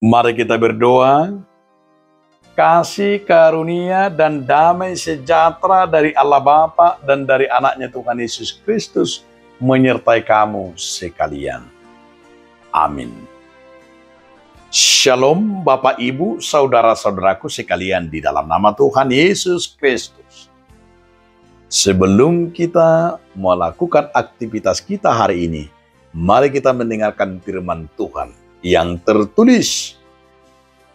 Mari kita berdoa. Kasih karunia dan damai sejahtera dari Allah Bapa dan dari anaknya Tuhan Yesus Kristus menyertai kamu sekalian. Amin. Shalom Bapak Ibu, saudara-saudaraku sekalian di dalam nama Tuhan Yesus Kristus. Sebelum kita melakukan aktivitas kita hari ini, mari kita mendengarkan firman Tuhan yang tertulis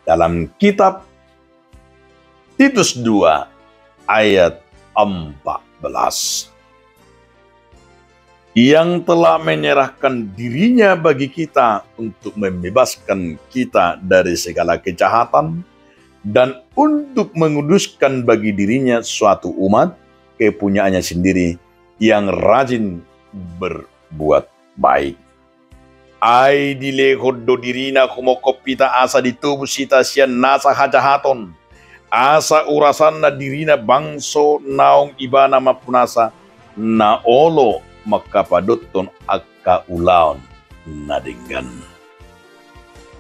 dalam kitab Titus 2 ayat 14. Yang telah menyerahkan dirinya bagi kita untuk membebaskan kita dari segala kejahatan dan untuk menguduskan bagi dirinya suatu umat kepunyaannya sendiri yang rajin berbuat baik. Ai dilehoddo dirina kumokopita asa ditubuh sita sian nasa hajahaton. Asa urasanna dirina bangso naong ibana mapunasa na olo makapadoton akka ulaon nadinggan.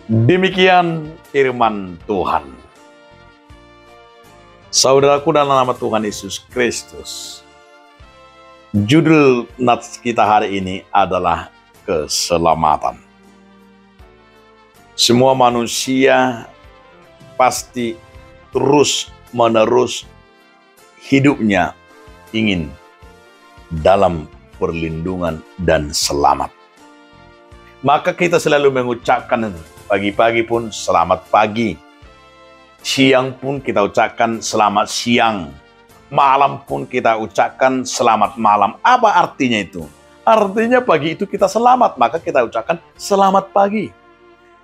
Demikian firman Tuhan. Saudaraku dalam nama Tuhan Yesus Kristus, judul nats kita hari ini adalah keselamatan. Semua manusia pasti terus-menerus hidupnya ingin dalam perlindungan dan selamat. Maka kita selalu mengucapkan pagi-pagi pun selamat pagi. Siang pun kita ucapkan selamat siang. Malam pun kita ucapkan selamat malam. Apa artinya itu? Artinya pagi itu kita selamat, maka kita ucapkan selamat pagi.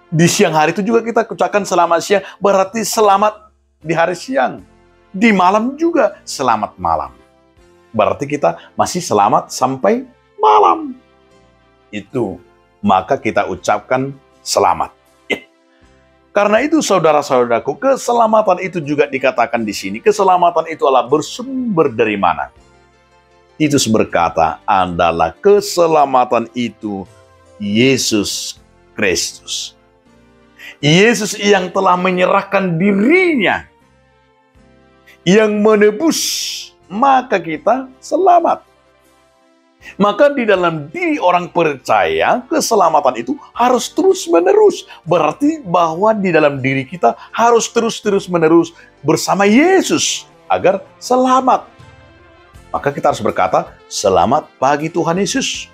Di siang hari itu juga kita ucapkan selamat siang, berarti selamat di hari siang. Di malam juga selamat malam. Berarti kita masih selamat sampai malam. Itu maka kita ucapkan selamat. Ya. Karena itu saudara-saudaraku, keselamatan itu juga dikatakan di sini. Keselamatan itu adalah bersumber dari mana? Titus berkata adalah keselamatan itu Yesus Kristus. Yesus yang telah menyerahkan dirinya, yang menebus, maka kita selamat. Maka di dalam diri orang percaya, keselamatan itu harus terus-menerus. Berarti bahwa di dalam diri kita harus terus-menerus bersama Yesus agar selamat. Maka kita harus berkata, selamat pagi Tuhan Yesus.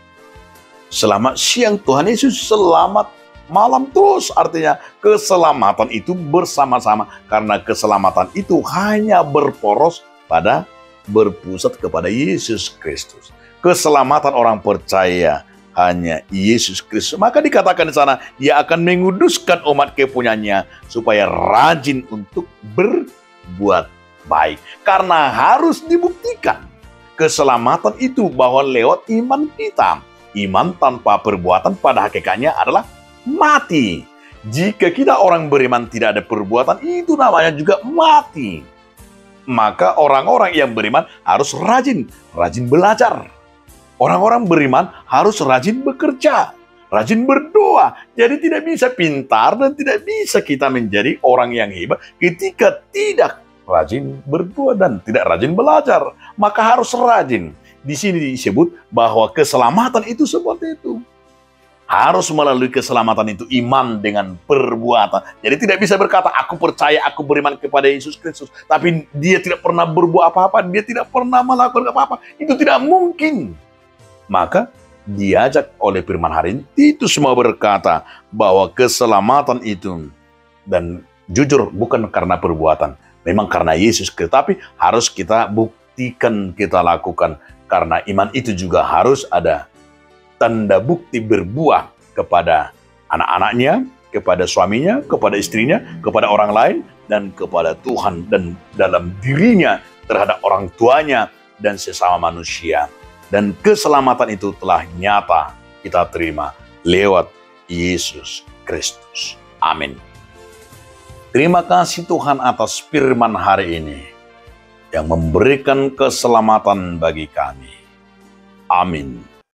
Selamat siang Tuhan Yesus, selamat malam terus. Artinya keselamatan itu bersama-sama. Karena keselamatan itu hanya berporos pada berpusat kepada Yesus Kristus. Keselamatan orang percaya hanya Yesus Kristus. Maka dikatakan di sana, Dia akan menguduskan umat kepunyaannya supaya rajin untuk berbuat baik. Karena harus dibuktikan keselamatan itu bahwa lewat iman kita. Iman tanpa perbuatan pada hakikatnya adalah mati. Jika kita orang beriman tidak ada perbuatan, itu namanya juga mati. Maka orang-orang yang beriman harus rajin belajar. Orang-orang beriman harus rajin bekerja, rajin berdoa. Jadi tidak bisa pintar dan tidak bisa kita menjadi orang yang hebat ketika tidak rajin berdoa dan tidak rajin belajar. Maka harus rajin. Di sini disebut bahwa keselamatan itu seperti itu. Harus melalui keselamatan itu iman dengan perbuatan. Jadi tidak bisa berkata, aku percaya, aku beriman kepada Yesus Kristus. Tapi dia tidak pernah berbuat apa-apa, dia tidak pernah melakukan apa-apa. Itu tidak mungkin. Maka diajak oleh firman hari ini, Titus semua berkata bahwa keselamatan itu, dan jujur bukan karena perbuatan, memang karena Yesus Kristus. Tapi harus kita buktikan, kita lakukan. Karena iman itu juga harus ada tanda bukti berbuah kepada anak-anaknya, kepada suaminya, kepada istrinya, kepada orang lain, dan kepada Tuhan, dan dalam dirinya terhadap orang tuanya dan sesama manusia. Dan keselamatan itu telah nyata kita terima lewat Yesus Kristus. Amin. Terima kasih Tuhan atas firman hari ini yang memberikan keselamatan bagi kami. Amin.